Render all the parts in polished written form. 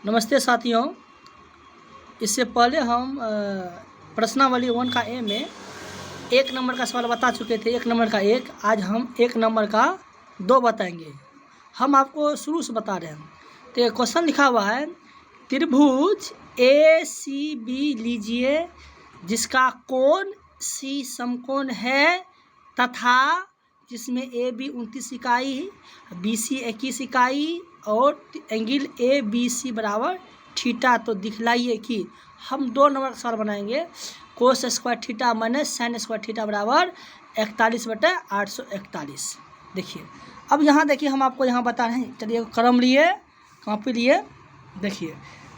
नमस्ते साथियों। इससे पहले हम प्रश्नावली 1 का ए में 1 नंबर का सवाल बता चुके थे। 1 नंबर का 1, आज हम 1 नंबर का 2 बताएंगे। हम आपको शुरू से बता रहे हैं। तो ये क्वेश्चन लिखा हुआ है, त्रिभुज ACB लीजिए जिसका कोण C समकोण है तथा जिसमें AB 29 इकाई, BC 21 इकाई और एंगल ABC बराबर थीटा। तो दिखलाइए कि हम 2 नंबर का सवाल बनाएंगे। Cos square theta minus sine square theta बराबर 41/841। देखिए, अब यहाँ देखिए हम आपको यहाँ बता रहे हैं। चलिए कलम लिए, कॉपी लिए। देखिए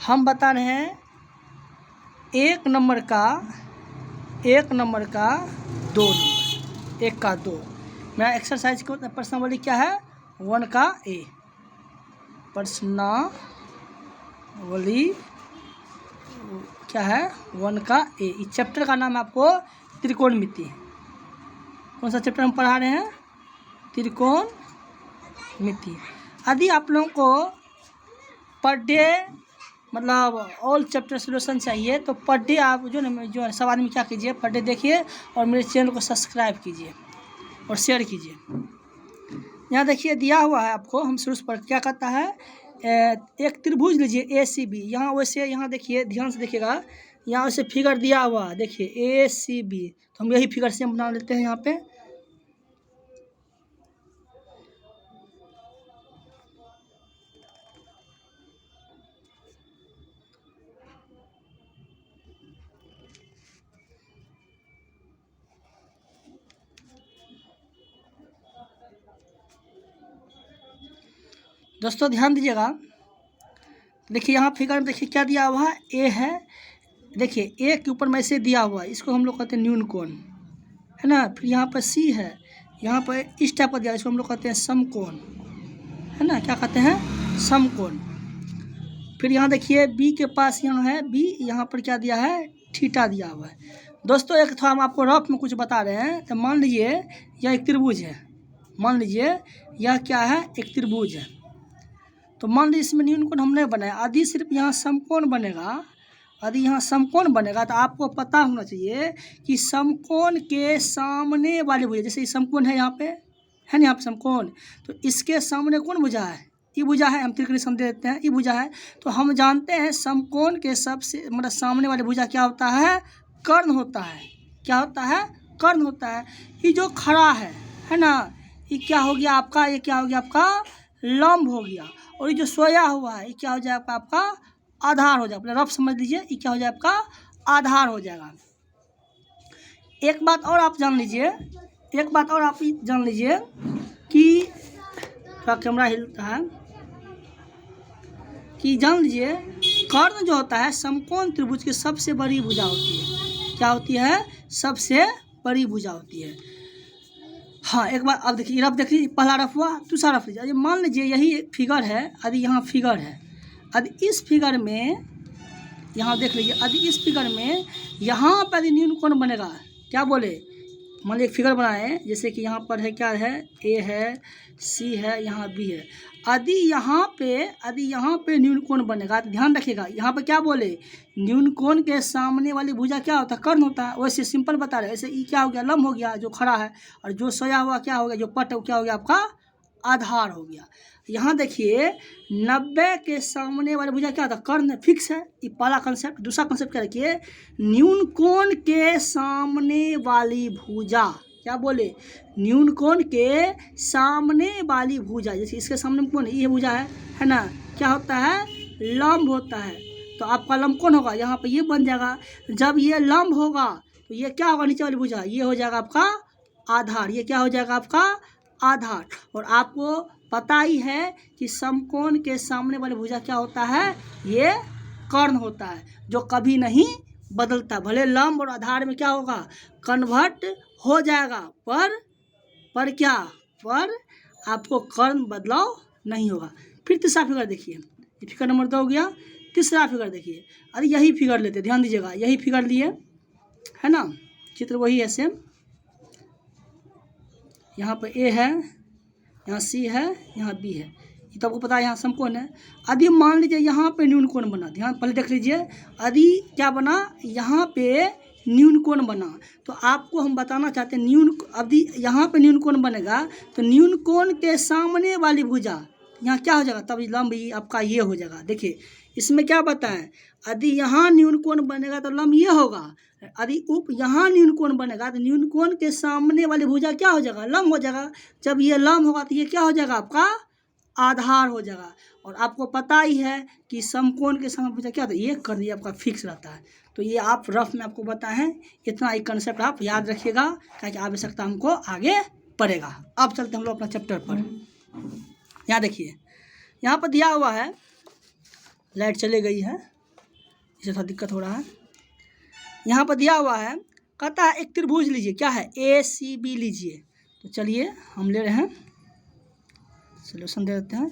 हम बता रहे हैं 1 नंबर का 2 नंबर, 1 का 2। मेरा एक्सरसाइज को प्रश्नावली क्या है? 1 का ए। प्रश्नावली क्या है? 1 का ए। इस चैप्टर का नाम आपको त्रिकोणमिति है। कौन सा चैप्टर हम पढ़ा रहे हैं? त्रिकोणमिति। यदि आप लोगों को पर डे मतलब ऑल चैप्टर सोल्यूशन चाहिए तो पर डे आप जो सब आदमी क्या कीजिए, पर डे देखिए और मेरे चैनल को सब्सक्राइब कीजिए और शेयर कीजिए। यहाँ देखिए दिया हुआ है आपको, हम शुरू पर क्या कहता है, एक त्रिभुज लीजिए ACB। यहाँ वैसे यहाँ देखिए, ध्यान से देखिएगा, यहाँ वैसे फिगर दिया हुआ है। देखिए ACB, तो हम यही फिगर से हम बना लेते हैं यहाँ पे। दोस्तों ध्यान दीजिएगा। देखिए यहाँ फिगर में देखिए क्या दिया हुआ है, ए है। देखिए ए के ऊपर में ऐसे दिया हुआ है, इसको हम लोग कहते हैं न्यून कोण, है ना। फिर यहाँ पर C है, यहाँ पर इस टाइप का दिया है, इसको हम लोग कहते हैं समकोण, है ना। क्या कहते हैं? समकोण। फिर यहाँ देखिए B के पास यहाँ है B, यहाँ पर क्या दिया है? थीटा दिया हुआ है। दोस्तों एक थोड़ा हम आपको रफ में कुछ बता रहे हैं। तो मान लीजिए यह एक त्रिभुज है, मान लीजिए यह क्या है? एक त्रिभुज है। तो मान लीजिए इसमें न्यून कोण हम नहीं बनाए, यदि सिर्फ यहाँ समकोण बनेगा, यदि यहाँ समकोण बनेगा तो आपको पता होना चाहिए कि समकोण के सामने वाली भुजा, जैसे समकोण है यहाँ पे, है ना, यहाँ पे समकोण, तो इसके सामने कौन भुजा है? ये भुजा है। हम त्रिकोण दे देते हैं, ये भुजा है। तो हम जानते हैं समकोण के सबसे मतलब सामने वाली भुजा क्या होता है? कर्ण होता है। क्या होता है? कर्ण होता है। ये जो खड़ा है ना, ये क्या हो गया आपका? ये क्या हो गया आपका? लंब हो गया। और ये जो सोया हुआ है ये क्या हो जाएगा आपका? आधार हो जाएगा। रफ समझ लीजिए, ये क्या हो जाएगा आपका? आधार हो जाएगा। एक बात और आप जान लीजिए, कि थोड़ा कैमरा हिलता है, कि जान लीजिए कर्ण जो होता है समकोण त्रिभुज की सबसे बड़ी भुजा होती है। क्या होती है? सबसे बड़ी भुजा होती है। हाँ, एक बार अब देखिए, रफ देखिए, पहला रफ हुआ, दूसरा रफ लीजिए। मान लीजिए यही एक फिगर है, यदि यहाँ फिगर है, यदि इस फिगर में यहाँ देख लीजिए, यदि इस फिगर में यहाँ पर यदि न्यून कोण बनेगा, क्या बोले, मान लीजिए फिगर बनाए, जैसे कि यहाँ पर है, क्या है? A है, C है, यहाँ B है। यदि यहाँ पे न्यून कोण बनेगा तो ध्यान रखिएगा, यहाँ पे क्या बोले, न्यून कोण के सामने वाली भुजा क्या होता है? कर्ण होता है। वैसे सिंपल बता रहे हैं। ऐसे ई क्या हो गया? लंब हो गया जो खड़ा है, और जो सोया हुआ क्या हो गया? जो पट है वो क्या हो गया आपका? आधार हो गया। यहाँ देखिए 90 के सामने वाली भुजा क्या होता है? कर्ण फिक्स है। ये पहला कंसेप्ट। दूसरा कंसेप्ट क्या रखिए, न्यून कोण के सामने वाली भुजा, क्या बोले? न्यून कोण के सामने वाली भुजा, जैसे इसके सामने में कौन है? ये भुजा है ना। क्या होता है? लंब होता है। तो आपका लंब कौन होगा? यहाँ पे ये बन जाएगा। जब ये लंब होगा तो ये क्या होगा? नीचे वाली भुजा ये हो जाएगा आपका आधार। ये क्या हो जाएगा आपका? आधार। और आपको पता ही है कि समकोण के सामने वाली भुजा क्या होता है? ये कर्ण होता है, जो कभी नहीं बदलता। भले लंब और आधार में क्या होगा? कन्वर्ट हो जाएगा, पर क्या? पर आपको कर्ण बदलाव नहीं होगा। फिर तीसरा फिगर देखिए, ये फिगर नंबर 2 हो गया। तीसरा फिगर देखिए, अरे यही फिगर लेते, ध्यान दीजिएगा, यही फिगर लिए, है ना, चित्र वही है सेम। यहाँ पर A है, यहाँ C है, यहाँ B है। ये तो आपको पता है यहाँ समकोण है। यदि मान लीजिए यहाँ पे न्यून कोण बना, ध्यान पहले देख लीजिए, यदि क्या बना, यहाँ पे न्यून कोण बना, तो आपको हम बताना चाहते हैं यदि यहाँ पे न्यून कोण बनेगा तो न्यून कोण के सामने वाली भुजा यहाँ क्या हो जाएगा, तब लंब आपका ये हो जाएगा। देखिए इसमें क्या बताएं, यदि यहाँ न्यून कोण बनेगा तो लंब ये होगा, यदि यहाँ न्यून कोण बनेगा तो न्यून कोण के सामने वाली भुजा क्या हो जाएगा, लंब हो जाएगा। जब ये लंब होगा तो ये क्या हो जाएगा, आपका आधार हो जाएगा। और आपको पता ही है कि समकोण के सामने भुजा क्या होता है, ये कर दिया आपका फिक्स रहता है। तो ये आप रफ में आपको बताए हैं, इतना एक कंसेप्ट आप याद रखिएगा, ताकि आवश्यकता हमको आगे पड़ेगा। अब चलते हम लोग अपना चैप्टर पर। यहाँ देखिए, यहाँ पर दिया हुआ है, लाइट चले गई है, इसे थोड़ा दिक्कत हो रहा है। यहाँ पर दिया हुआ है, कहता है एक त्रिभुज लीजिए, क्या है, ACB लीजिए। तो चलिए हम ले रहे हैं, सोल्यूशन दे देते हैं।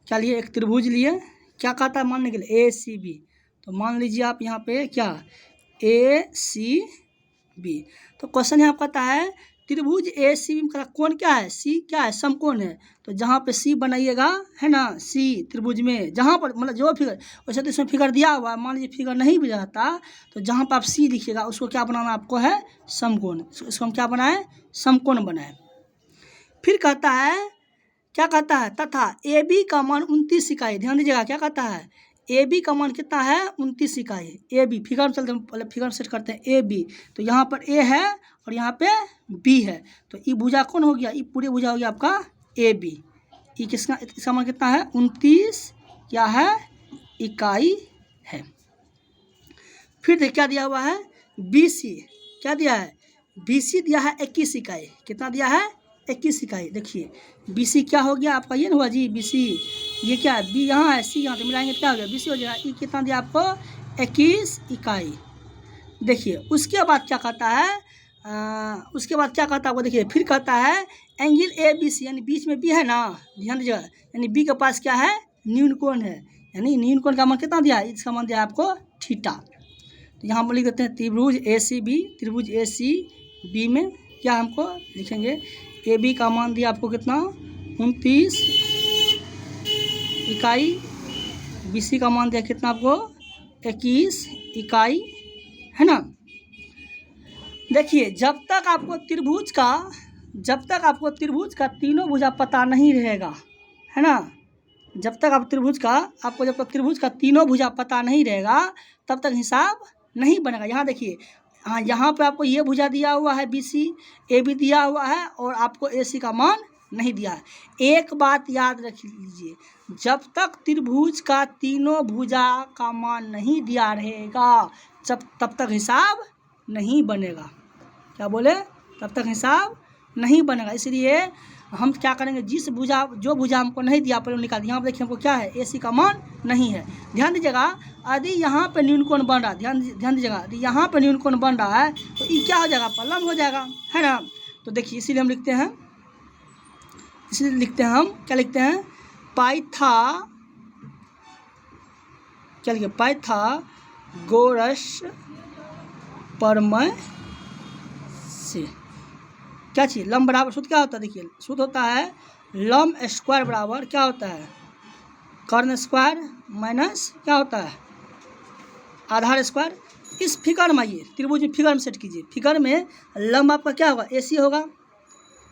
क्या लिए, एक त्रिभुज लिए, क्या कहता है मानने के लिए, ACB। तो मान लीजिए आप यहाँ पे क्या, ACB। तो क्वेश्चन यहाँ कहता है त्रिभुज ACB का कोण क्या है, C क्या है, समकोण है। तो जहाँ पे C बनाइएगा है ना, C त्रिभुज में जहाँ पर मतलब जो फिगर, वैसे तो इसमें फिगर दिया हुआ है, मान लीजिए फिगर नहीं भी जाता तो जहाँ पर आप C लिखिएगा उसको क्या बनाना आपको है, समकोण। इसको हम क्या बनाएं, समकोण बनाएं। फिर कहता है, क्या कहता है, तथा AB का मान 29 इकाई। ध्यान दीजिएगा, क्या कहता है, AB का मान कितना है, 29 इकाई। AB फिगर में चलते हैं, पहले फिगर सेट करते हैं AB। तो यहाँ पर A है और यहाँ पे B है, तो ई भुजा कौन हो गया, ई पूरी भुजा हो गया आपका AB। ई किसका, इसका मान कितना है, 29 क्या है, इकाई है। फिर देखिए क्या दिया हुआ है, BC। क्या दिया है, BC दिया है 21 इकाई। कितना दिया है, 21 इकाई। देखिए BC क्या हो गया आपका, ये ना हुआ जी BC, ये क्या है, B यहाँ है, C यहाँ, तो मिलाएंगे क्या हो गया, BC हो जाएगा। ई कितना दिया आपको, 21 इकाई। देखिए उसके बाद क्या कहता है, उसके बाद क्या कहता है वो देखिए, फिर कहता है एंगल ABC, यानी बीच में B है ना, ध्यान दीजिएगा, यानी B के पास क्या है, न्यून कोण है, यानी न्यून कोण का मान कितना दिया है, इसका मान दिया है आपको थीटा। तो यहाँ पर लिख देते हैं त्रिभुज ACB, त्रिभुज ACB में क्या हमको लिखेंगे, AB का मान दिया आपको कितना, 29 इकाई, BC का मान दिया कितना आपको, 21 इकाई, है ना। देखिए जब तक आपको त्रिभुज का तीनों भुजा पता नहीं रहेगा, है ना, जब तक आप त्रिभुज का तीनों भुजा पता नहीं रहेगा तब तक हिसाब नहीं बनेगा। यहाँ देखिए, हाँ यहाँ पे आपको ये भुजा दिया हुआ है BC, AB दिया हुआ है और आपको AC का मान नहीं दिया है। एक बात याद रख लीजिए, जब तक त्रिभुज का तीनों भुजा का मान नहीं दिया रहेगा तब तक हिसाब नहीं बनेगा। क्या बोले, तब तक हिसाब नहीं बनेगा। इसलिए हम क्या करेंगे, जो भुजा हमको नहीं दिया पहले निकाल दिया। यहाँ पर देखिए हमको क्या है, AC का मान नहीं है। ध्यान दीजिएगा, यदि यहाँ पे न्यून कोण बन रहा है, ध्यान दीजिएगा, यदि यहाँ पे न्यून कोण बन रहा है तो ये क्या हो जाएगा, लंब हो जाएगा, है ना। तो देखिए इसीलिए हम लिखते हैं, क्या लिखते हैं, पाइथागोरस प्रमेय से क्या चीज़, लंब बराबर सूत्र क्या होता है, देखिए सूत्र होता है लंब स्क्वायर बराबर क्या होता है, कर्ण स्क्वायर माइनस क्या होता है, आधार स्क्वायर। इस फिगर में आइए, त्रिभुज में फिगर में सेट कीजिए, फिगर में लंब आपका क्या होगा, AC होगा,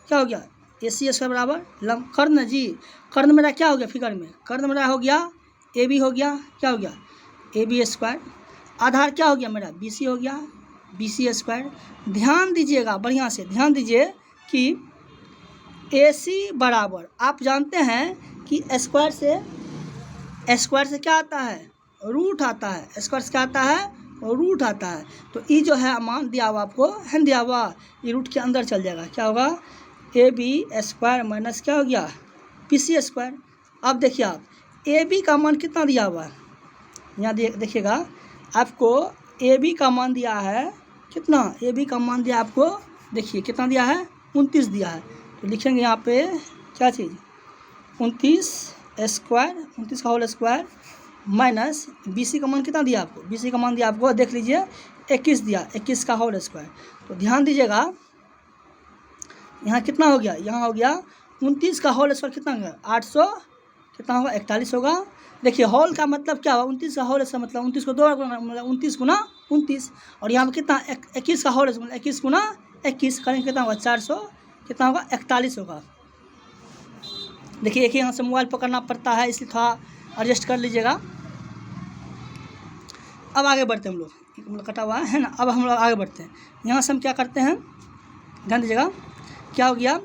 क्या हो गया, AC स्क्वायर बराबर लंब, कर्ण जी, कर्ण मेरा क्या हो गया, फिगर में कर्ण मेरा हो गया AB हो गया, क्या हो गया, AB स्क्वायर। आधार क्या हो गया मेरा, BC हो गया, BC स्क्वायर। ध्यान दीजिएगा, बढ़िया से ध्यान दीजिए कि AC बराबर आप जानते हैं कि स्क्वायर से क्या आता है, रूट आता है, स्क्वायर से क्या आता है, रूट आता है। तो ये जो है मान दिया हुआ आपको है, दिया हुआ, ये रूट के अंदर चल जाएगा, क्या होगा, AB स्क्वायर माइनस क्या हो गया, BC स्क्वायर। अब देखिए आप AB का मान कितना दिया हुआ है, यहाँ देखिएगा आपको AB का मान दिया है कितना, AB का मान दिया आपको, देखिए कितना दिया है, 29 दिया है। तो लिखेंगे यहाँ पे क्या चीज़, 29 स्क्वायर, 29 का होल स्क्वायर माइनस BC का मान कितना दिया आपको, BC का मान दिया आपको देख लीजिए 21 दिया, 21 का होल स्क्वायर। तो ध्यान दीजिएगा यहाँ कितना हो गया, यहाँ हो गया 29 का होल स्क्वायर कितना हो गया, कितना होगा 41 होगा। देखिए होल का मतलब क्या हुआ 29 का होल इसका मतलब 29 को 2 मतलब 29 गुना 29 और यहाँ पर कितना 21 का होल मतलब 21 गुना 21 करेंगे कितना होगा 400 कितना होगा 41 होगा। देखिए एक ही यहाँ से मोबाइल पकड़ना पड़ता है इसलिए थोड़ा एडजस्ट कर लीजिएगा। अब आगे बढ़ते हैं हम लोग, मतलब कटा हुआ है ना। अब हम लोग आगे बढ़ते हैं, यहाँ से हम क्या करते हैं ध्यान दीजिएगा। क्या हो गया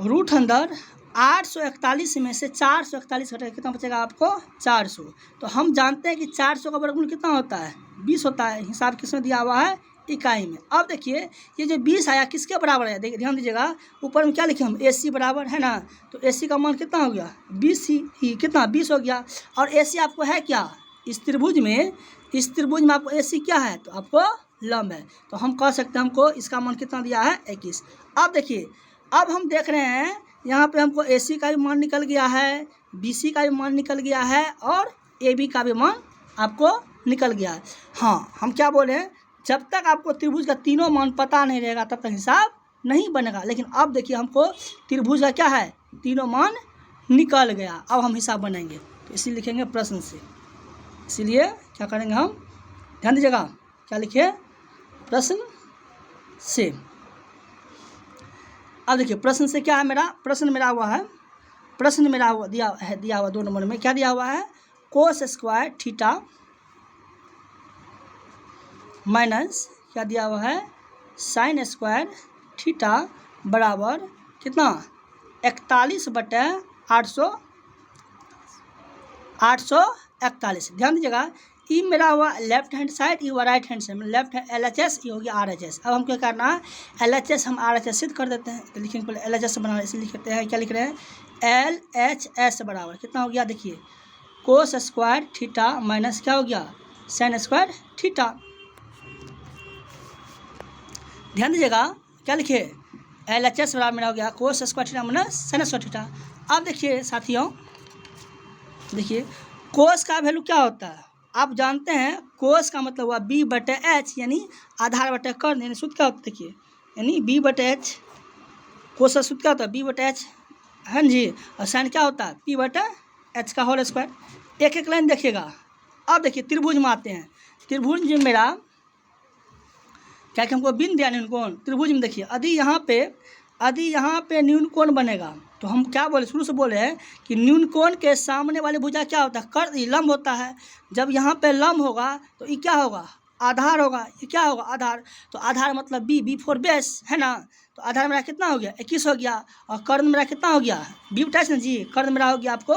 रूट अंदर 841 में से 441 घटा कितना बचेगा आपको 400। तो हम जानते हैं कि 400 का वर्गमूल कितना होता है 20 होता है। हिसाब किसमें दिया हुआ है इकाई में। अब देखिए ये जो 20 आया किसके बराबर है, देखिए ध्यान दीजिएगा ऊपर में क्या लिखे हम AC बराबर है ना। तो AC का मान कितना हो गया 20 ही कितना 20 हो गया। और AC आपको है क्या इस त्रिभुज में आपको AC क्या है तो आपको लंब है। तो हम कह सकते हैं हमको इसका मान कितना दिया है 21। अब देखिए अब हम देख रहे हैं यहाँ पे हमको AC का भी मान निकल गया है, BC का भी मान निकल गया है और AB का भी मान आपको निकल गया है। हाँ हम क्या बोले हैं जब तक आपको त्रिभुज का तीनों मान पता नहीं रहेगा तब तक हिसाब नहीं बनेगा। लेकिन अब देखिए हमको त्रिभुज का क्या है तीनों मान निकल गया। अब हम हिसाब बनाएंगे तो इसीलिए लिखेंगे प्रश्न से। इसीलिए क्या करेंगे हम ध्यान दीजिएगा क्या लिखे प्रश्न से। अब देखिए प्रश्न से क्या है मेरा प्रश्न मेरा दिया हुआ 2 नंबर में क्या दिया हुआ है कोस स्क्वायर थीटा माइनस क्या दिया हुआ है साइन स्क्वायर थीटा बराबर कितना 841 ध्यान दीजिएगा। ई मेरा हुआ लेफ्ट हैंड साइड ई हुआ right hand side left LHS ये हो गया RHS। अब हम क्या करना है LHS हम RHS सिद्ध कर देते हैं। तो लिखेंगे पहले LHS बनाना इसलिए लिखते हैं क्या लिख रहे हैं LHS बराबर कितना हो गया देखिए कोस स्क्वायर थीटा माइनस क्या हो गया साइन स्क्वायर थीटा। ध्यान दीजिएगा क्या लिखे LHS बराबर मेरा हो गया cos square theta minus sine square theta. अब देखिए साथियों देखिए कोस का वैल्यू क्या होता है आप जानते हैं कोस का मतलब हुआ B/H यानी आधार बटे कर्ण यानी सूत्र क्या होता है देखिए यानी B/H कोस का सूत्र क्या होता है B/H है जी और साइन क्या होता है P/H का होल स्क्वायर। एक एक लाइन देखिएगा। अब देखिए त्रिभुज में आते हैं। त्रिभुज में मेरा क्या कि हमको बिंदु दिया न्यून कोण त्रिभुज में देखिए यदि यहाँ पे न्यून कोण बनेगा तो हम क्या बोले शुरू से बोले हैं कि न्यून कोण के सामने वाली भुजा क्या होता है कर्ण लंब होता है। जब यहाँ पे लंब होगा तो ये क्या होगा आधार होगा ये क्या होगा आधार। तो आधार मतलब B फॉर बेस है ना। तो आधार मेरा कितना हो गया 21 हो गया और कर्ण मेरा कितना हो गया B/H ना जी कर्ण मेरा हो गया आपको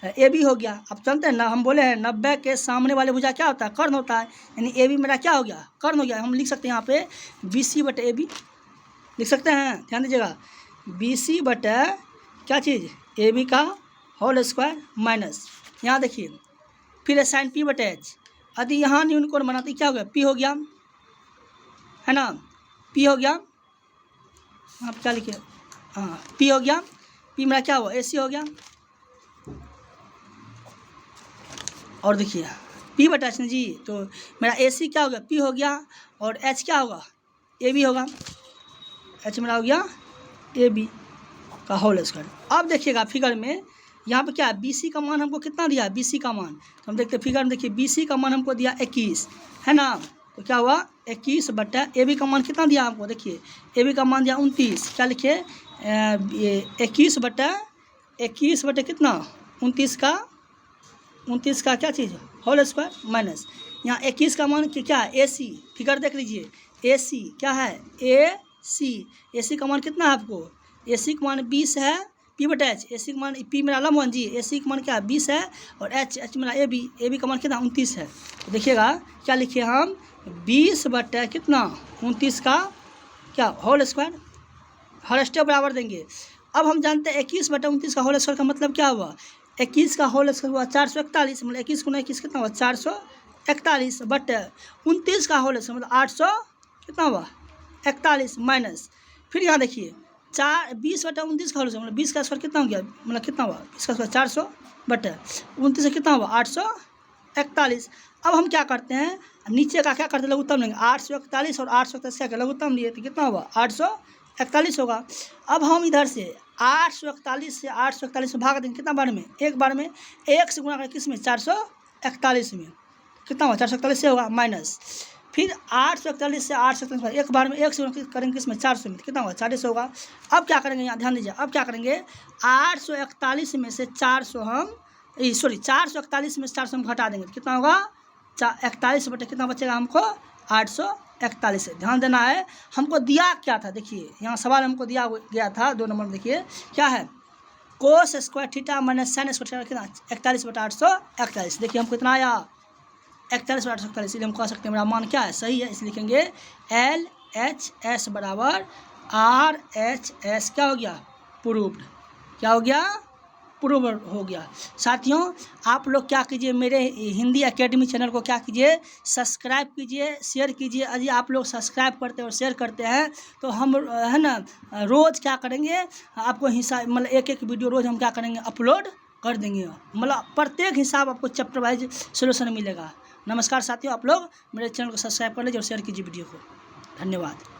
AB हो गया। आप जानते हैं ना हम बोले हैं 90 के सामने वाले भुजा क्या होता है कर्ण होता है यानी AB मेरा क्या हो गया कर्ण हो गया। हम लिख सकते हैं यहाँ पे BC/AB लिख सकते हैं। ध्यान दीजिएगा BC बटे क्या चीज़ AB का होल स्क्वायर माइनस यहाँ देखिए फिर साइन P/H यदि यहाँ न्यून कोण बना तो क्या हो गया P हो गया है ना P हो गया। आप क्या लिखे हाँ P हो गया P मेरा क्या हुआ AC हो गया। और देखिए P/H जी तो मेरा AC क्या हो गया P हो गया और H क्या होगा AB होगा H मेरा हो गया AB का होल स्क्वायर। अब देखिएगा फिगर में यहाँ पे क्या है BC का मान हमको कितना दिया BC का मान तो हम देखते हैं फिगर में देखिए BC का मान हमको दिया 21 है ना। तो क्या हुआ 21 बटा AB का मान कितना दिया हमको देखिए AB का मान दिया 29 क्या लिखे 21 बटे कितना 29 का क्या चीज़ होल स्क्वायर माइनस यहाँ 21 का मान क्या है AC फिगर देख लीजिए AC क्या है AC का मान कितना है आपको AC का मान 20 है P/H AC का मान P मेरा लंब वन जी AC का मान क्या है 20 है और H मेरा AB का मान कितना 29 है। तो देखिएगा क्या लिखे हम 20 बटे कितना 29 का क्या होल स्क्वायर हर स्टेप बराबर देंगे। अब हम जानते हैं 21 बटे 29 का होल स्क्वायर का मतलब क्या हुआ 21 का होल स्क्वायर हुआ 441 मतलब 21 गुना 21 कितना हुआ 441 बटे 29 का होल स्क्वायर मतलब 800 कितना हुआ 41 माइनस फिर यहाँ देखिए 20 बटा 29 का होल स्क्वायर मतलब 20 का स्क्वायर कितना हो गया मतलब कितना हुआ 20 का स्क्वायर 400 बटे 29 से कितना हुआ 841। अब हम क्या करते हैं नीचे का क्या करते हैं लघुत्तम लेंगे 841 और 841 क्या लघुत्तम लिए तो कितना हुआ 841 होगा। अब हम इधर से 841 से 841 में भाग देंगे कितना बार में, एक बार में। 1 से गुणा करें किस में, 441 में, कितना होगा 441 से होगा माइनस। फिर 841 से 841 एक बार में 1 से गुणा करेंगे किस में, 400 में, कितना होगा 400 होगा। अब क्या करेंगे, यहाँ ध्यान दीजिए, अब क्या करेंगे, 841 में से 400 हम 441 में से 400 हम घटा देंगे, कितना होगा 41 बटे कितना बचेगा हमको, 841 है। ध्यान देना है, हमको दिया क्या था, देखिए यहाँ सवाल हमको दिया गया था 2 नंबर में, देखिए क्या है, cos square theta minus sine square theta कितना 41 बटा 841। देखिए हमको कितना आया 41 बटा 841, इसलिए हम कह सकते हैं मेरा मान क्या है, सही है। इसलिए लिखेंगे LHS बराबर RHS, क्या हो गया, प्रूव्ड, क्या हो गया, प्रूव हो गया। साथियों आप लोग क्या कीजिए, मेरे हिंदी एकेडमी चैनल को क्या कीजिए, सब्सक्राइब कीजिए, शेयर कीजिए। यदि आप लोग सब्सक्राइब करते हैं और शेयर करते हैं तो हम है ना रोज़ क्या करेंगे, आपको हिसाब मतलब एक वीडियो रोज़ हम क्या करेंगे, अपलोड कर देंगे, मतलब प्रत्येक हिसाब आपको चैप्टर वाइज सोल्यूशन मिलेगा। नमस्कार साथियों, आप लोग मेरे चैनल को सब्सक्राइब कर लीजिए और शेयर कीजिए वीडियो को। धन्यवाद।